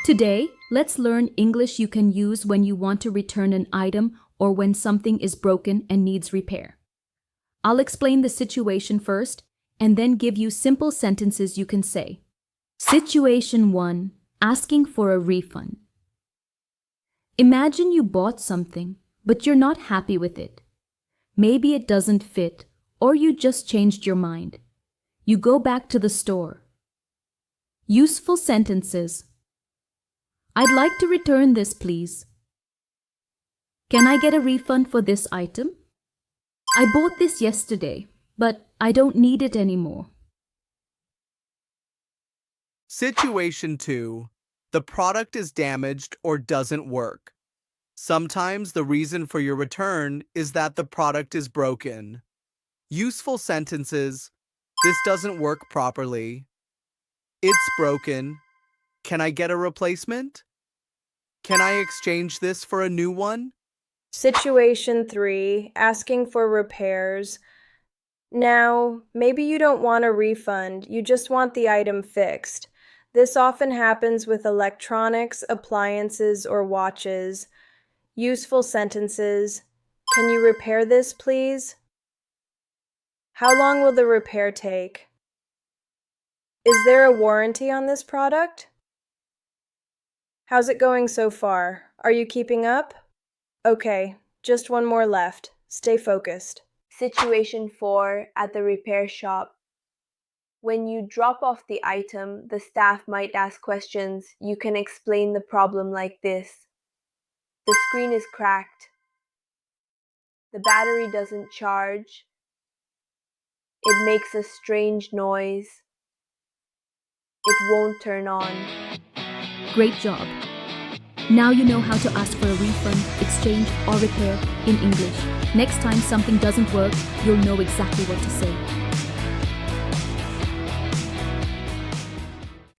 Today, let's learn English you can use when you want to return an item or when something is broken and needs repair. I'll explain the situation first and then give you simple sentences you can say. Situation 1. Asking for a refund. Imagine you bought something, but you're not happy with it. Maybe it doesn't fit, or you just changed your mind. You go back to the store. Useful sentences. I'd like to return this, please. Can I get a refund for this item? I bought this yesterday, but I don't need it anymore. Situation 2. The product is damaged or doesn't work. Sometimes the reason for your return is that the product is broken. Useful sentences. This doesn't work properly. It's broken. Can I get a replacement? Can I exchange this for a new one? Situation 3. Asking for repairs. Now, maybe you don't want a refund, you just want the item fixed. This often happens with electronics, appliances, or watches. Useful sentences. Can you repair this, please? How long will the repair take? Is there a warranty on this product? How's it going so far? Are you keeping up? Okay, just one more left. Stay focused. Situation 4. At the repair shop. When you drop off the item, the staff might ask questions. You can explain the problem like this. The screen is cracked. The battery doesn't charge. It makes a strange noise. It won't turn on. Great job. Now you know how to ask for a refund, exchange, or repair in English. Next time something doesn't work, you'll know exactly what to say.